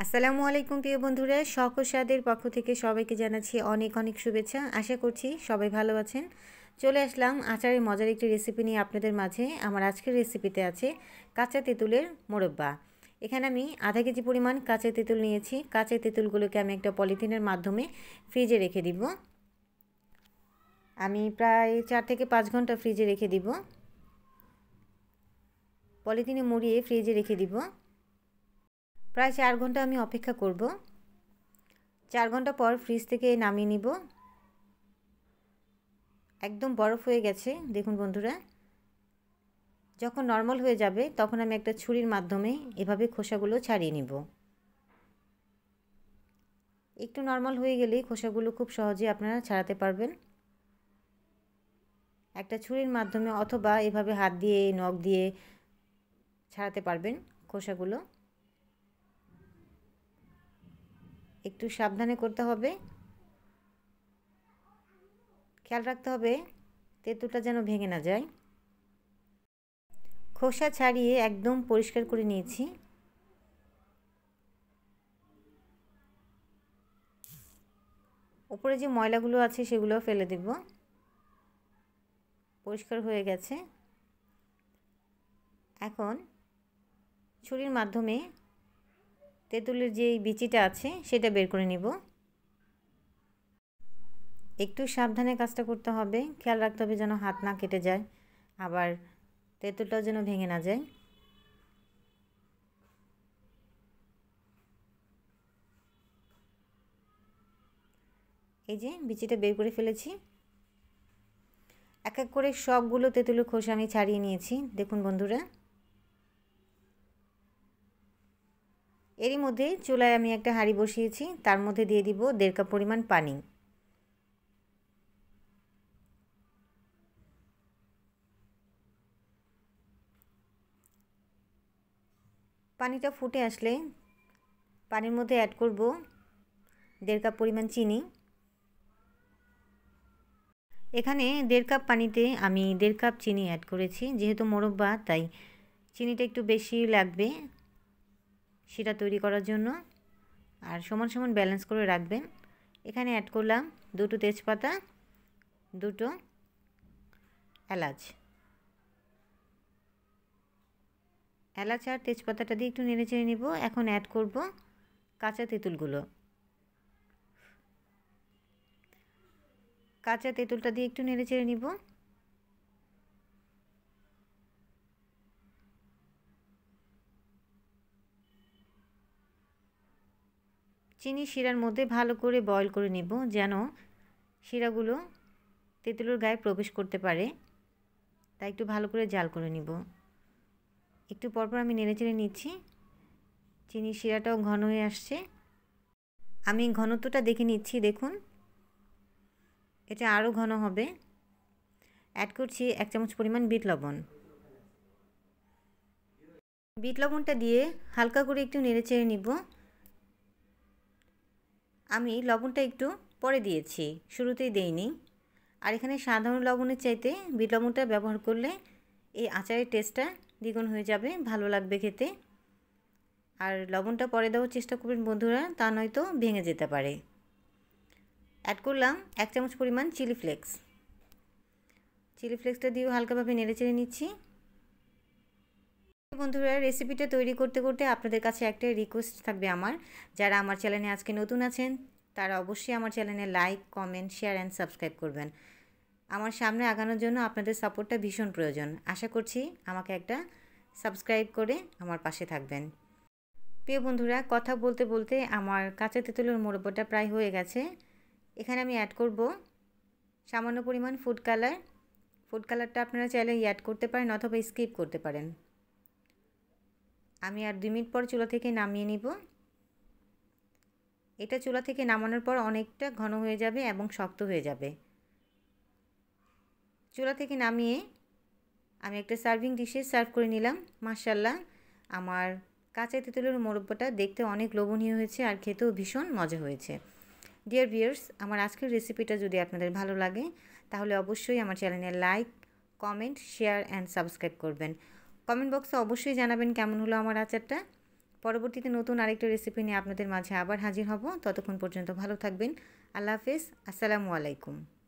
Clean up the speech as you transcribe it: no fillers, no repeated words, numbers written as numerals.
আসসালামু আলাইকুম প্রিয় বন্ধুরা, শখ ও স্বাদের পক্ষ থেকে সবাইকে জানাচ্ছি অনেক অনেক শুভেচ্ছা। আশা করছি সবাই ভালো আছেন। চলে আসলাম আচারের মজার একটি রেসিপি নিয়ে আপনাদের মাঝে। আমার আজকের রেসিপিতে আছে কাঁচা তেঁতুলের মোরব্বা। এখানে আমি আধা কেজি পরিমাণ কাঁচা তেঁতুল নিয়েছি। কাঁচা তেঁতুলগুলোকে আমি একটা পলিথিনের মাধ্যমে ফ্রিজে রেখে দিব। আমি প্রায় 4 থেকে 5 ঘন্টা ফ্রিজে রেখে দিব। পলিথিনে মুড়িয়ে ফ্রিজে রেখে দিব। প্রায় 4 ঘন্টা আমি অপেক্ষা করব। 4 ঘন্টা পর ফ্রিজ থেকে নামিয়ে নিব। একদম বরফ হয়ে গেছে দেখুন বন্ধুরা। যখন নরমাল হয়ে যাবে তখন আমি একটা ছুরির মাধ্যমে এভাবে খোসাগুলো ছাড়িয়ে নিব। একটু নরমাল হয়ে গেলেই খোসাগুলো খুব সহজে আপনারা ছাড়াতে পারবেন। একটা ছুরির মাধ্যমে অথবা এভাবে হাত দিয়ে নখ দিয়ে ছাড়াতে পারবেন খোসাগুলো। একটু সাবধানে করতে হবে, খেয়াল রাখতে হবে তেঁতুলটা যেন ভেঙে না যায়। খোসা ছাড়িয়ে একদম পরিষ্কার করে নিয়েছি। উপরে যে ময়লাগুলো আছে সেগুলো ফেলে দেব। পরিষ্কার হয়ে গেছে। এখন ছুরির মাধ্যমে তেঁতুলের যে বিচিটা আছে সেটা বের করে নিব। একটু সাবধানে কাজটা করতে হবে, খেয়াল রাখতে হবে যেন হাত না কেটে যায়, আবার তেঁতুলটাও যেন ভেঙে না যায়। এই যে বিচিটা বের করে ফেলেছি। এক এক করে সবগুলো তেঁতুলের খোসা আমি ছাড়িয়ে নিয়েছি দেখুন বন্ধুরা। এরই মধ্যে চুলায় আমি একটা হাঁড়ি বসিয়েছি, তার মধ্যে দিয়ে দিব 1.5 কাপ পরিমাণ পানি। পানিটা ফুটে আসলে পানির মধ্যে অ্যাড করব 1.5 কাপ পরিমাণ চিনি। এখানে 1.5 কাপ পানিতে আমি 1.5 কাপ চিনি অ্যাড করেছি, যেহেতু মোরব্বা তাই চিনিটা একটু বেশি লাগবে সেটা তৈরি করার জন্য। আর সমান সমান ব্যালেন্স করে রাখবেন। এখানে অ্যাড করলাম 2টো তেজপাতা, 2টো এলাচ। এলাচ আর তেজপাতাটা দিয়ে একটু নেড়ে চেড়ে নিব। এখন অ্যাড করব কাঁচা তেঁতুলগুলো। কাঁচা তেঁতুলটা দিয়ে একটু নেড়ে চেড়ে নিব। চিনি শিরার মধ্যে ভালো করে বয়ল করে নেব, যেন শিরাগুলো তেঁতুলের গায়ে প্রবেশ করতে পারে, তাই একটু ভালো করে জাল করে নিব। একটু পরপর আমি নেড়ে চেড়ে নিচ্ছি। চিনি শিরাটাও ঘন হয়ে আসছে। আমি ঘনত্বটা দেখে নিচ্ছি, দেখুন এটা আরও ঘন হবে। অ্যাড করছি 1 চামচ পরিমাণ বিট লবণ। বিট লবণটা দিয়ে হালকা করে একটু নেড়ে চেড়ে নিব। আমি লবণটা একটু পরে দিয়েছি, শুরুতেই দেইনি। আর এখানে সাধারণ লবণের চাইতে বিট লবণটা ব্যবহার করলে এই আচারের টেস্টটা দ্বিগুণ হয়ে যাবে, ভালো লাগবে খেতে। আর লবণটা পরে দেওয়ার চেষ্টা করবেন বন্ধুরা, তা নয়তো ভেঙে যেতে পারে। অ্যাড করলাম 1 চামচ পরিমাণ চিলি ফ্লেক্স। চিলি ফ্লেক্সটা দিয়েও হালকাভাবে নেড়ে চেড়ে নিচ্ছি। বন্ধুরা, রেসিপিটা তৈরি করতে করতে আপনাদের কাছে একটাই রিকোয়েস্ট থাকবে আমার, যারা আমার চ্যানেলে আজকে নতুন আছেন তারা অবশ্যই আমার চ্যানেলে like, comment, share and subscribe করবেন। আমার সামনে আগানোর জন্য আপনাদের সাপোর্টটা ভীষণ প্রয়োজন। আশা করছি আমাকে একটা সাবস্ক্রাইব করে আমার পাশে থাকবেন। প্রিয় বন্ধুরা, কথা বলতে বলতে আমার কাঁচা তেঁতুলের মোরব্বাটা প্রায় হয়ে গেছে। এখানে আমি অ্যাড করব সামান্য পরিমাণ ফুড কালার। ফুড কালারটা আপনারা চাইলে অ্যাড করতে পারেন অথবা স্কিপ করতে পারেন। আমি আর 2 মিনিট পর চুলা থেকে নামিয়ে নিব। এটা চুলা থেকে নামানোর পর অনেকটা ঘন হয়ে যাবে এবং শক্ত হয়ে যাবে। চুলা থেকে নামিয়ে আমি একটা সার্ভিং ডিশে সার্ভ করে নিলাম। মাশাআল্লাহ, আমার কাঁচা তেঁতুলের মোরব্বাটা দেখতে অনেক লোভনীয় হয়েছে আর খেতেও ভীষণ মজা হয়েছে। ডিয়ার ভিউয়ার্স, আমার আজকের রেসিপিটা যদি আপনাদের ভালো লাগে তাহলে অবশ্যই আমার চ্যানেলে like, comment, share and subscribe করবেন। কমেন্ট বক্সে অবশ্যই জানাবেন কেমন হলো আমার আচারটা। পরবর্তীতে নতুন আরেকটা রেসিপি নিয়ে আপনাদের মাঝে আবার হাজির হব। ততক্ষণ পর্যন্ত ভালো থাকবেন। আল্লাহ হাফেজ। আসসালামু আলাইকুম।